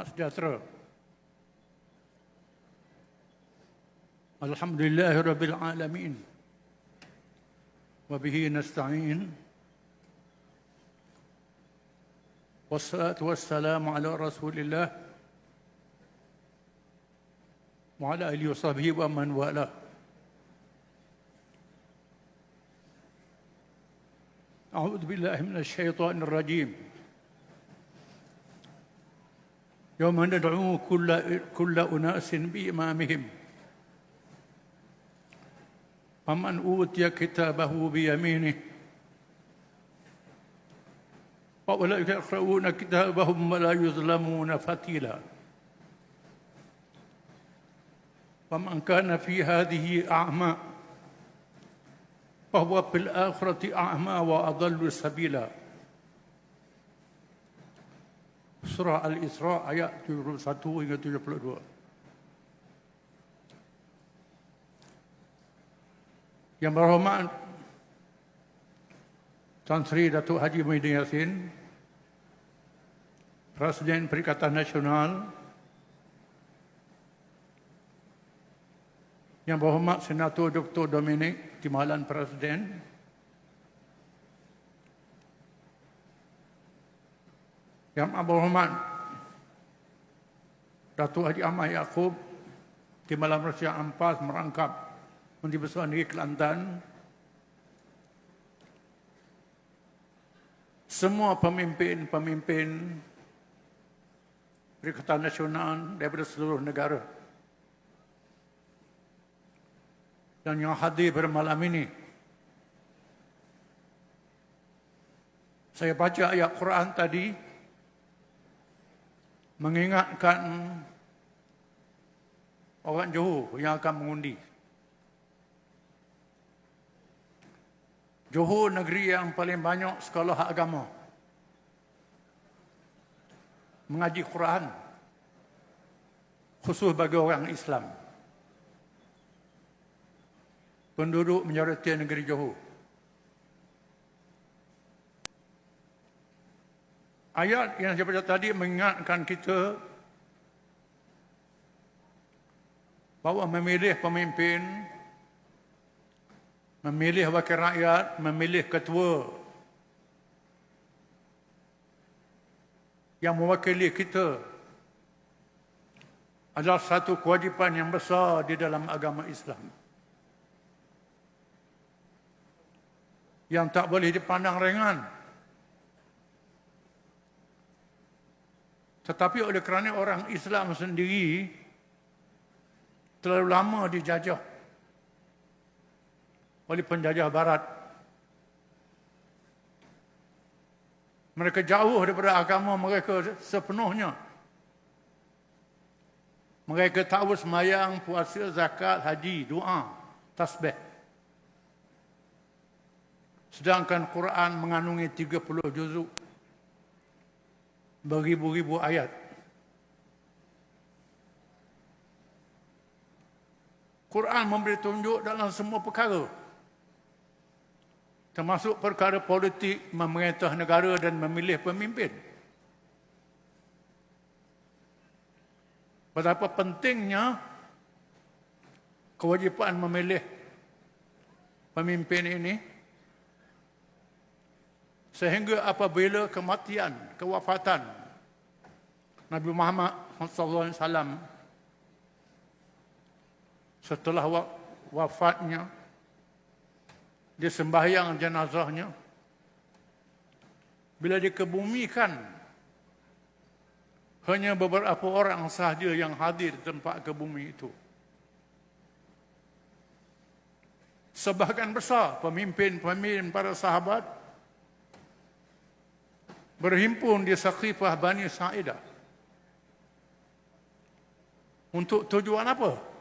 Sejahtera. Alhamdulillahirabbil alamin. Wa bihi nasta'in. Wassalatu wassalamu ala Rasulillah wa ala alihi wa sahbihi wa man wala. A'udzu billahi minasy syaithanir rajim. Yawma nad'u kulla unasin bi imamihim. Faman utiya kitabahu bi yaminih. Fa ulaika yaqra'una kitabahum wa la yuzlamuna fatila. Faman kana fi hadhihi a'ma fa huwa fil akhirati a'ma wa adallu sabila. Surah Al-Isra ayat 71 hingga 72. Yang berhormat Tan Sri Datuk Haji Muhyiddin Yassin, Presiden Perikatan Nasional, Yang berhormat Senator Dr. Dominic Timbalan Presiden, Yang berhormat Datuk Haji Ahmad Yaakob, Timbalan Malaysia Ampas merangkap Menteri Besar Negeri Kelantan, semua pemimpin-pemimpin Perikatan Nasional daripada seluruh negara dan yang hadir pada malam ini. Saya baca ayat Quran tadi mengingatkan orang Johor yang akan mengundi. Johor negeri yang paling banyak sekolah agama, mengaji Quran, khusus bagi orang Islam. Penduduk majoriti negeri Johor. Ayat yang saya baca tadi mengingatkan kita bahawa memilih pemimpin, memilih wakil rakyat, memilih ketua yang mewakili kita adalah satu kewajipan yang besar di dalam agama Islam, yang tak boleh dipandang ringan. Tetapi oleh kerana orang Islam sendiri terlalu lama dijajah oleh penjajah barat, mereka jauh daripada agama mereka sepenuhnya. Mereka tahu sembahyang, puasa, zakat, haji, doa, tasbih. Sedangkan Quran mengandungi 30 juzuk, beribu-ribu ayat. Quran memberi tunjuk dalam semua perkara, termasuk perkara politik, memerintah negara dan memilih pemimpin. Betapa pentingnya kewajipan memilih pemimpin ini, sehingga apabila kematian, kewafatan Nabi Muhammad SAW, setelah wafatnya, dia sembahyang jenazahnya, bila dikebumikan, hanya beberapa orang sahaja yang hadir di tempat kebumi itu. Sebahagian besar pemimpin-pemimpin para sahabat berhimpun di Saqifah Bani Sa'idah. Untuk tujuan apa?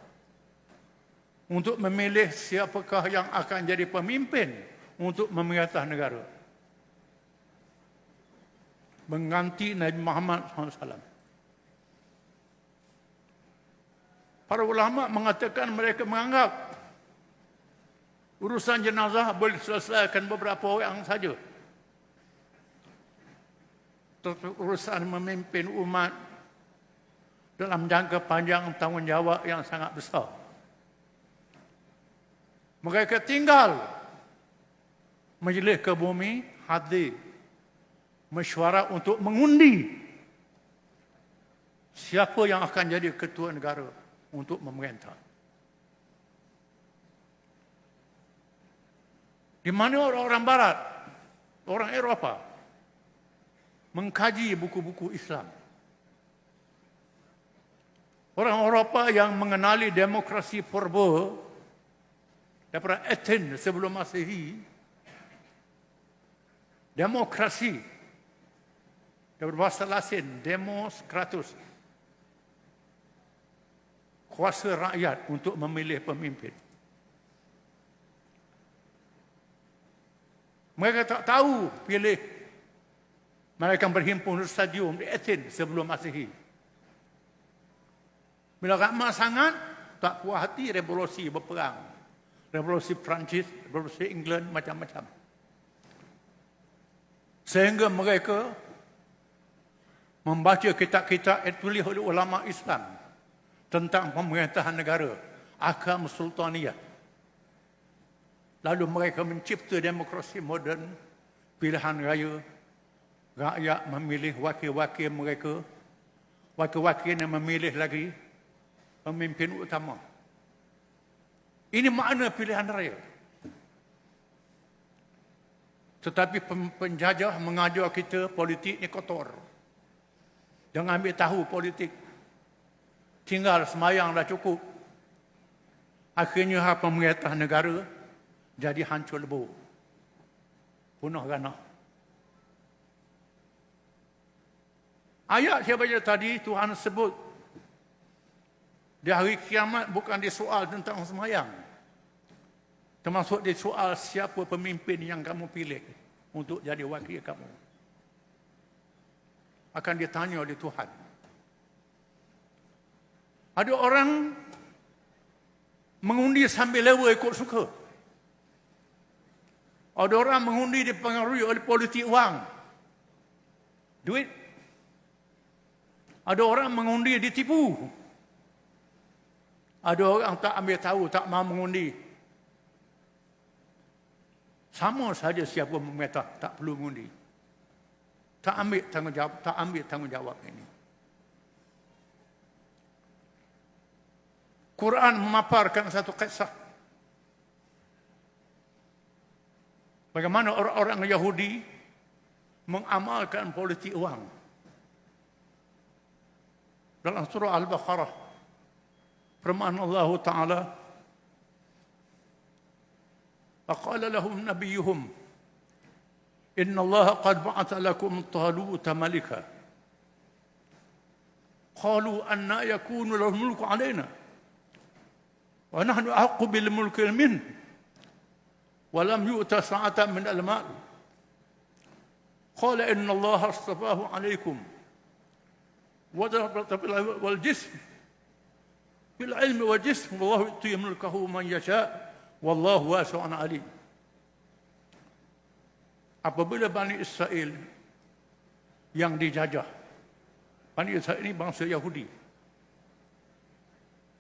Untuk memilih siapakah yang akan jadi pemimpin untuk memerintah negara, mengganti Nabi Muhammad SAW. Para ulama mengatakan mereka menganggap urusan jenazah boleh diselesaikan beberapa orang saja. Urusan memimpin umat, dalam jangka panjang tanggungjawab yang sangat besar. Mereka tinggal majlis ke bumi, hadir mesyuarat untuk mengundi siapa yang akan jadi ketua negara untuk memerintah. Di mana orang-orang Barat, orang Eropah mengkaji buku-buku Islam. Orang Eropah yang mengenali demokrasi purba daripada Athens sebelum Masehi, demokrasi daripada bahasa Latin, demos kratos, kuasa rakyat untuk memilih pemimpin. Mereka tak tahu pilih. Mereka berhimpun di stadium di Athens sebelum Masehi. Bila ramai sangat, tak puas hati, revolusi berperang. Revolusi Perancis, revolusi England, macam-macam. Sehingga mereka membaca kitab-kitab yang ditulis oleh ulama Islam tentang pemerintahan negara, Ahkam Sultaniyah. Lalu mereka mencipta demokrasi moden, pilihan raya, rakyat memilih wakil-wakil mereka, wakil-wakil yang memilih lagi pemimpin utama. Ini makna pilihan raya. Tetapi penjajah mengajar kita politik ni kotor. Jangan ambil tahu politik. Tinggal semayang dah cukup. Akhirnya pemerintah negara jadi hancur lebur. Punah ganah. Ayat saya baca tadi, Tuhan sebut di hari kiamat bukan disoal tentang semayang. Termasuk disoal siapa pemimpin yang kamu pilih untuk jadi wakil kamu. Akan ditanya oleh Tuhan. Ada orang mengundi sambil lewa ikut suka. Ada orang mengundi dipengaruhi oleh politik wang. Duit. Ada orang mengundi ditipu. Ada orang tak ambil tahu, tak mahu mengundi. Sama saja siapa memerintah, tak perlu mengundi. Tak ambil tanggungjawab ini. Quran memaparkan satu kisah. Bagaimana orang-orang Yahudi mengamalkan politik wang. Dalam surah Al-Baqarah, firman Allah Ta'ala, فقال لهم نبيهم إن الله قد بعث لكم طالوت ملكا قالوا أن يكون له الملك علينا ونحن أحق بالملك منه ولم يؤت سعة من المال قال إن الله اصطفاه عليكم والجسم بالعلم والجسم والله يؤتي ملكه من يشاء Wallahu wasi'un alim. Apabila Bani Israel yang dijajah, Bani Israel ini bangsa Yahudi,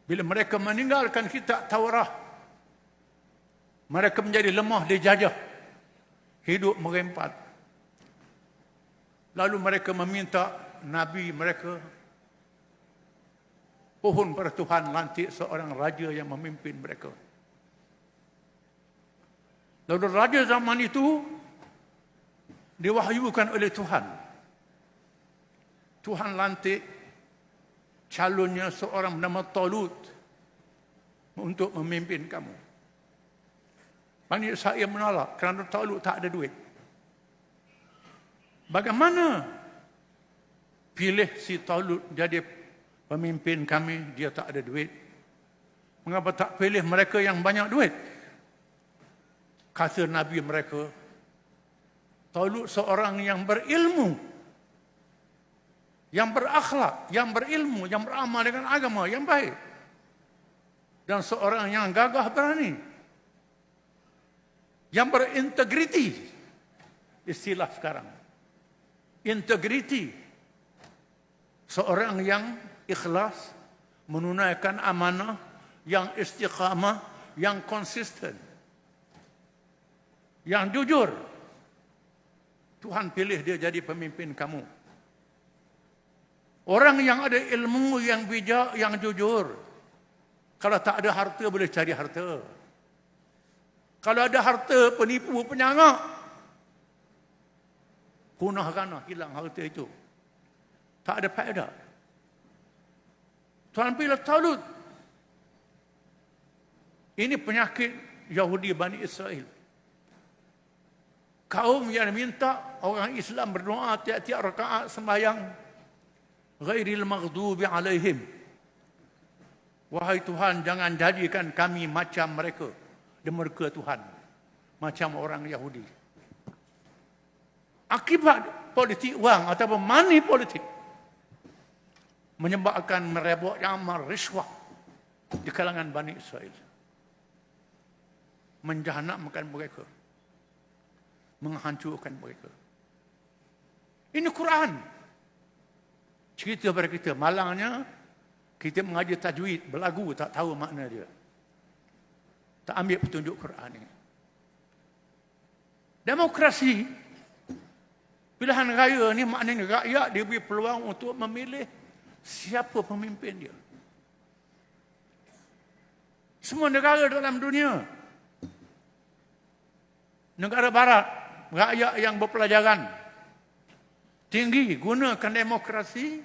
bila mereka meninggalkan kitab Taurat, mereka menjadi lemah dijajah, hidup merempat. Lalu mereka meminta Nabi mereka pohon pada Tuhan lantik seorang raja yang memimpin mereka. Lalu raja zaman itu diwahyukan oleh Tuhan. Tuhan lantik calonnya seorang bernama Talut untuk memimpin kamu. Bani Israel menolak kerana Talut tak ada duit. Bagaimana pilih si Talut jadi pemimpin kami, dia tak ada duit? Mengapa tak pilih mereka yang banyak duit? Kata Nabi mereka, Talut seorang yang berilmu, yang berakhlak, yang berilmu, yang beramal dengan agama yang baik. Dan seorang yang gagah berani, yang berintegriti. Istilah sekarang. Integriti. Seorang yang ikhlas, menunaikan amanah, yang istiqamah, yang konsisten, yang jujur. Tuhan pilih dia jadi pemimpin kamu. Orang yang ada ilmu, yang bijak, yang jujur. Kalau tak ada harta, boleh cari harta. Kalau ada harta, penipu, penyangak, punahkan, hilang harta itu. Tak ada faedah. Tuhan pilih Talut. Ini penyakit Yahudi Bani Israel. Kaum yang minta orang Islam berdoa tiap-tiap rakaat sembahyang, ghairil maghdubi alaihim. Wahai Tuhan, jangan jadikan kami macam mereka. Mereka Tuhan, macam orang Yahudi. Akibat politik wang ataupun money politik menyebabkan merebaknya amal riswah di kalangan Bani Israel. Menjahanamkan mereka, menghancurkan mereka. Ini Quran. Cerita pada kita. Malangnya kita mengajar tajwid, berlagu tak tahu makna dia. Tak ambil petunjuk Quran ini. Demokrasi, pilihan raya ni maknanya rakyat diberi peluang untuk memilih siapa pemimpin dia. Semua negara dalam dunia, negara barat, rakyat yang berpelajaran tinggi gunakan demokrasi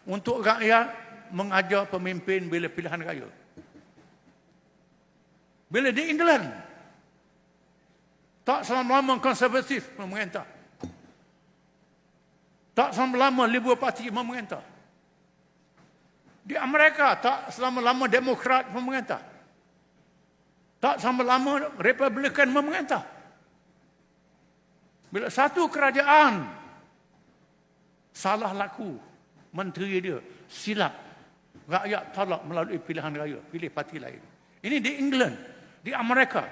untuk rakyat mengajar pemimpin bila pilihan raya. Bila di England, tak selama-lama konservatif memerintah. Tak selama-lama Liberal Party memerintah. Di Amerika, tak selama-lama Demokrat memerintah. Tak selama-lama Republikan memerintah. Bila satu kerajaan salah laku, menteri dia silap, rakyat tolak melalui pilihan raya, pilih parti lain. Ini di England, di Amerika.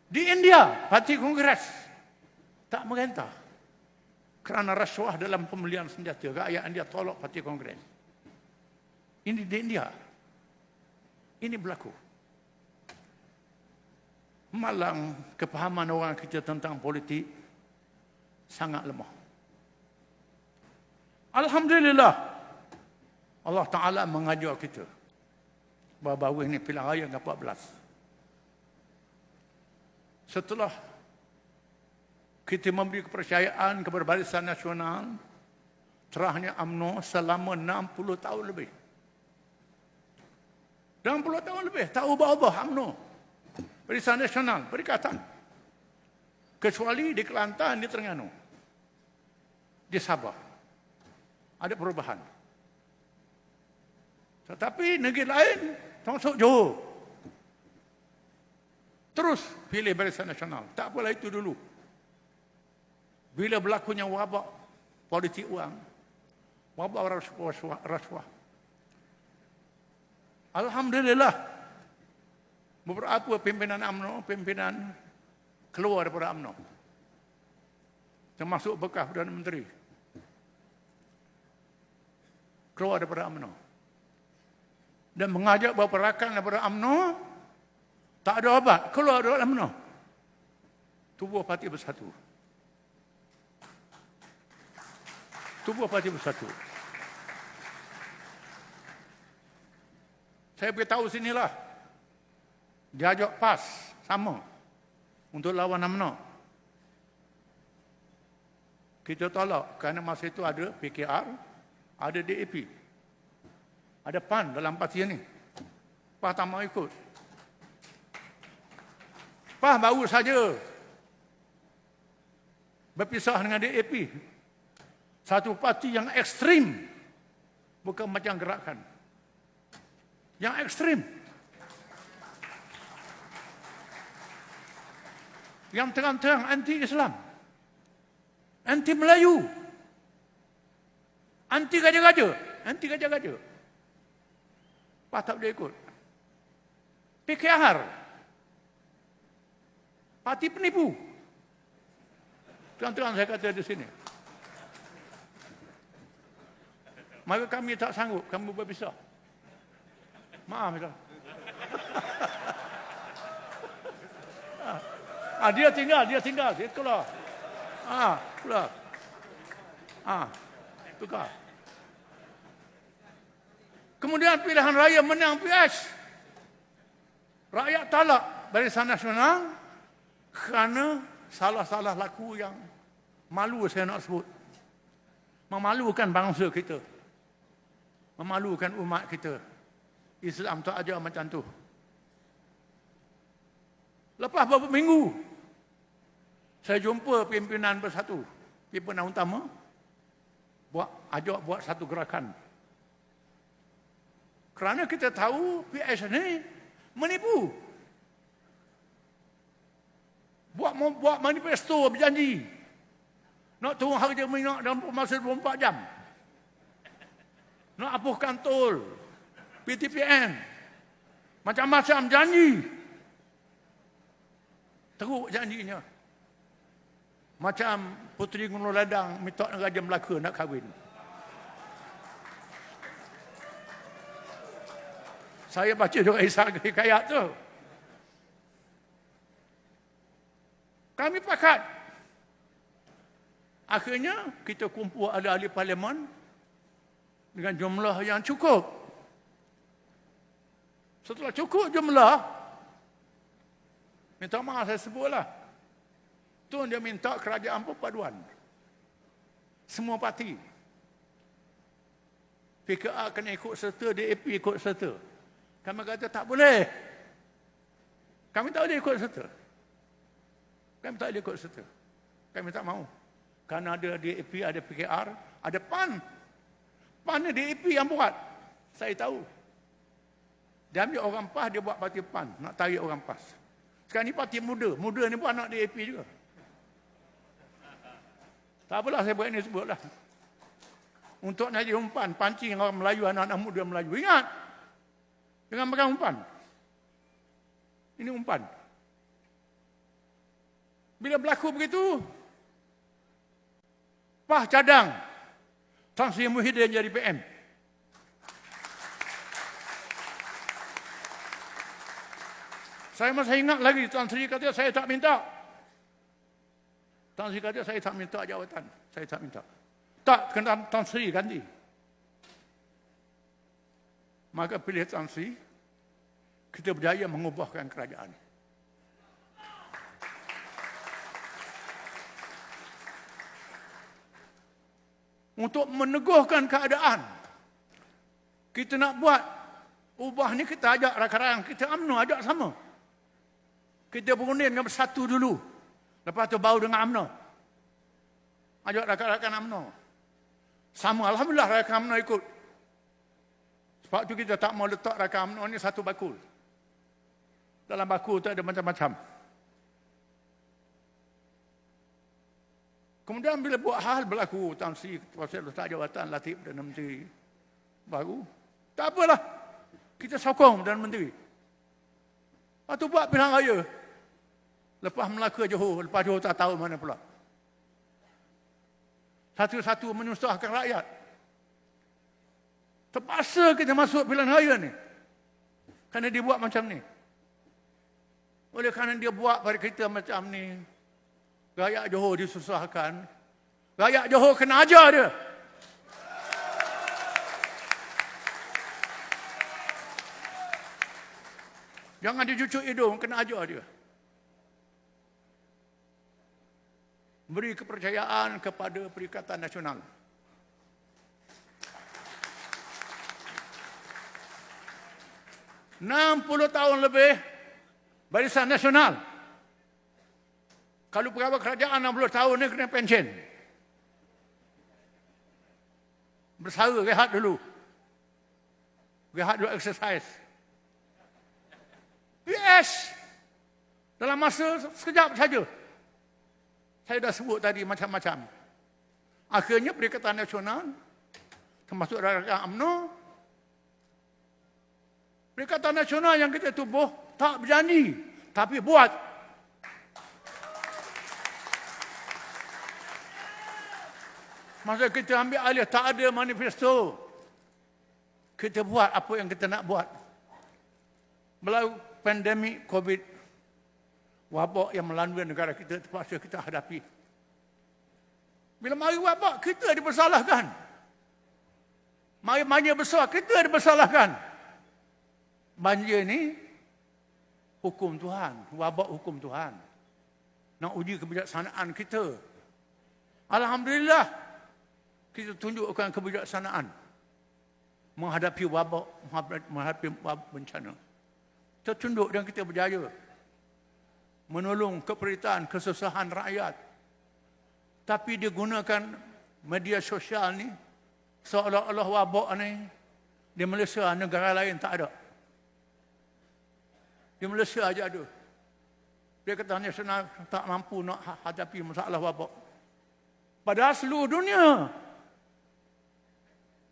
Di India, parti Kongres tak merintah kerana rasuah dalam pembelian senjata. Rakyat India tolak parti Kongres. Ini di India. Ini berlaku. Malang kepahaman orang kita tentang politik sangat lemah. Alhamdulillah, Allah Ta'ala mengajar kita. Baru-baru ini pilihan raya ke-14. Setelah kita memberi kepercayaan kepada Barisan Nasional, terahnya UMNO selama 60 tahun lebih. 60 tahun lebih, tak ubah-ubah UMNO. Barisan Nasional, Perikatan. Kecuali di Kelantan, di Terengganu. Di Sabah. Ada perubahan. Tetapi negeri lain, termasuk Johor, terus pilih Barisan Nasional. Tak apalah itu dulu. Bila berlakunya wabak politik wang, wabak rasuah. Alhamdulillah, beberapa pimpinan UMNO, pimpinan keluar daripada UMNO. Termasuk bekas Perdana Menteri. Keluar daripada UMNO. Dan mengajak beberapa rakan daripada UMNO, tak ada obat, keluar dari UMNO. Tubuh parti bersatu. Tubuh parti bersatu. Saya beritahu sinilah. Diajak PAS, sama. Untuk lawan UMNO. Kita tolak, kerana masa itu ada PKR, ada DAP. Ada PAN dalam parti ini. PAS tak mau ikut. PAS baru saja berpisah dengan DAP. Satu parti yang ekstrim. Bukan macam gerakan. Yang ekstrim. Yang terang-terang anti-Islam. Anti Melayu. Anti gajah-gajah. Anti gajah-gajah. PAS tak boleh ikut. PKR. Parti penipu. Terang-terang saya kata di sini. Maka kami tak sanggup, kami berpisah. Maaf, tuan. Dia tinggal, dia keluar. Keluar. Tukar. Kemudian pilihan raya menang PS. Rakyat talak Barisan Nasional kerana salah-salah laku yang malu saya nak sebut. Memalukan bangsa kita. Memalukan umat kita. Islam tak ajar macam tu. Lepas beberapa minggu, saya jumpa pimpinan bersatu, pimpinan utama, ajak buat satu gerakan. Kerana kita tahu PS ni menipu. Buat manifesto berjanji. Nak turun harga minyak dalam masa 24 jam. Nak hapuskan tol. PTPN. Macam-macam janji. Teruk janjinya. Macam Puteri Gunung Ladang minta Raja Melaka nak kahwin. Saya baca juga hikayat tu. Kami pakat. Akhirnya kita kumpul ahli-ahli parlimen dengan jumlah yang cukup. Setelah cukup jumlah, minta maaf saya sebutlah. Tu dia minta kerajaan perpaduan. Semua parti. PKR kena ikut serta, DAP ikut serta. Kami kata tak boleh. Kami tak boleh ikut serta. Kami tak boleh ikut serta. Kami tak mahu. Kerana ada DAP, ada PKR, ada PAN. PAN ni DAP yang buat. Saya tahu. Dia ambil orang PAS, dia buat parti PAN. Nak tarik orang PAS. Sekarang ni parti muda. Muda ni pun anak DAP juga. Tak apalah saya buat ini sebutlah. Untuk nak jadi umpan, pancing orang Melayu, anak-anak muda Melayu. Ingat! Jangan pegang umpan. Ini umpan. Bila berlaku begitu, PAS cadang Tan Sri Muhyiddin jadi PM. Saya masih ingat lagi Tan Sri kata saya tak minta. Tan Sri kata saya tak minta jawatan. Saya tak minta. Tak, kena Tan Sri ganti. Maka pilih Tan Sri, kita berjaya mengubahkan kerajaan. Untuk meneguhkan keadaan, kita nak buat ubah ni, kita ajak rakan-rakan kita UMNO, ajak sama. Kita berunding dengan bersatu dulu. Lepas tu baru dengan UMNO. Ajak rakan-rakan UMNO. Sama, alhamdulillah rakan UMNO ikut. Sebab tu kita tak mau letak rakan UMNO ni satu bakul. Dalam bakul tu ada macam-macam. Kemudian bila buat hal berlaku, Tan Sri pasal letak jawatan Latif Perdana Menteri baru, tak apalah. Kita sokong Perdana Menteri. Lepas tu buat pilihan raya. Lepas Melaka Johor, lepas Johor tak tahu mana pula. Satu-satu menyusahkan rakyat. Terpaksa kita masuk pilihan raya ni. Kerana dia buat macam ni. Oleh kerana dia buat pada kita macam ni, rakyat Johor disusahkan. Rakyat Johor kena ajar dia. Jangan dicucuk hidung, kena ajar dia. Beri kepercayaan kepada Perikatan Nasional. "60 tahun lebih Barisan Nasional. Kalau pegawai kerajaan 60 tahun ni kena pension. Bersara, rehat dulu. Rehat dulu, exercise. PS! Dalam masa sekejap saja. Saya dah sebut tadi macam-macam. Akhirnya Perikatan Nasional, termasuk rakan UMNO, Perikatan Nasional yang kita tubuh tak berjanji, tapi buat. Masa kita ambil alih, tak ada manifesto. Kita buat apa yang kita nak buat. Melalui pandemik COVID, wabak yang melanda negara kita terpaksa kita hadapi. Bila mari wabak, kita dipersalahkan. Mari banjir besar, kita dipersalahkan. Banjir ni hukum Tuhan, wabak hukum Tuhan. Nak uji kebijaksanaan kita. Alhamdulillah, kita tunjukkan kebijaksanaan menghadapi wabak, menghadapi bencana. Kita tunduk dan kita berjaya menolong keperitaan, kesusahan rakyat. Tapi dia gunakan media sosial ni seolah-olah wabak ni di Malaysia, negara lain tak ada. Di Malaysia aja ada. Dia kata nasional tak mampu nak hadapi masalah wabak. Padahal seluruh dunia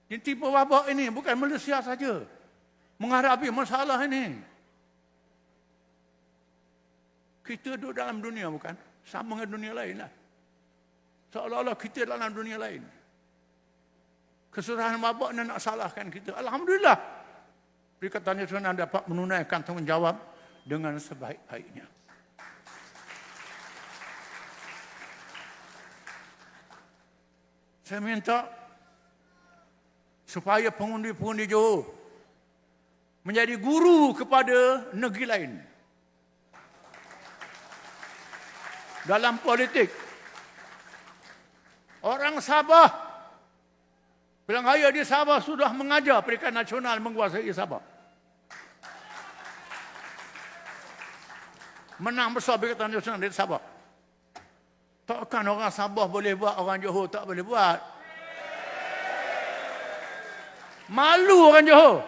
yang tipu wabak ini, bukan Malaysia saja menghadapi masalah ini. Kita duduk dalam dunia bukan? Sama dengan dunia lain lah. Seolah-olah kita dalam dunia lain. Kesusahan wabak ni nak salahkan kita. Alhamdulillah, Perikatan Nasional dapat menunaikan tanggungjawab dengan sebaik-baiknya. Saya minta supaya pengundi-pengundi Johor menjadi guru kepada negeri lain. Dalam politik, orang Sabah, Pilihan Raya di Sabah sudah mengajar Perikatan Nasional menguasai Sabah. Menang besar Perikatan Nasional di Sabah. Takkan orang Sabah boleh buat, orang Johor tak boleh buat. Malu orang Johor.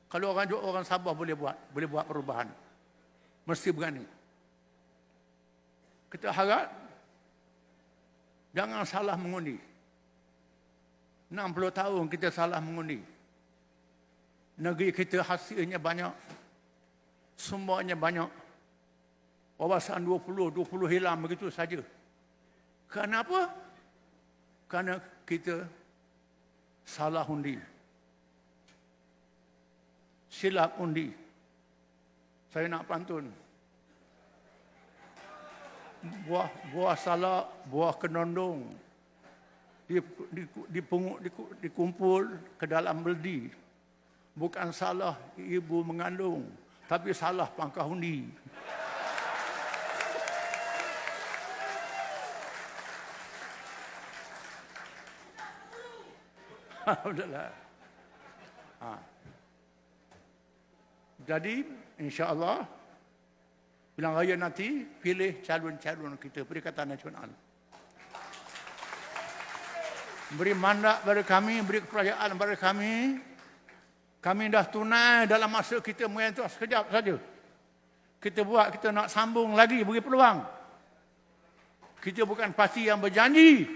Kalau orang Sabah boleh buat perubahan. Mesti berani. Kita harap jangan salah mengundi. 60 tahun kita salah mengundi. Negeri kita hasilnya banyak. Semuanya banyak. Wawasan 20 hilang begitu saja. Kenapa? Kerana kita salah undi. Silap undi. Saya nak pantun. Buah salak, buah kenondong. Dikumpul ke dalam beldi. Bukan salah ibu mengandung, tapi salah pangkah undi. Alhamdulillah. Jadi, insya-Allah Pilihan Raya nanti pilih calon-calon kita Perikatan Nasional. Beri mandat pada kami, beri kepercayaan pada kami. Kami dah tunai dalam masa kita menyentuh sekejap saja. Kita buat, kita nak sambung lagi, beri peluang. Kita bukan parti yang berjanji,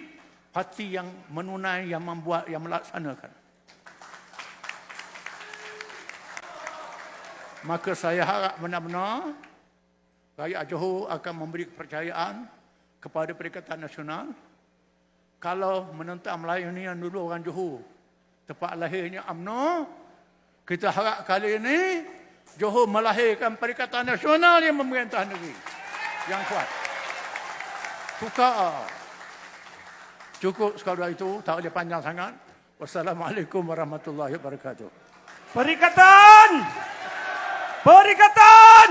parti yang menunai, yang membuat, yang melaksanakan. Maka saya harap benar-benar rakyat Johor akan memberi kepercayaan kepada Perikatan Nasional. Kalau menentang melayani dulu orang Johor, tempat lahirnya UMNO, kita harap kali ini Johor melahirkan Perikatan Nasional yang memerintah negeri yang kuat. Tukar. Cukup sekadar itu, tak boleh panjang sangat. Wassalamualaikum warahmatullahi wabarakatuh. Perikatan! Perikatan!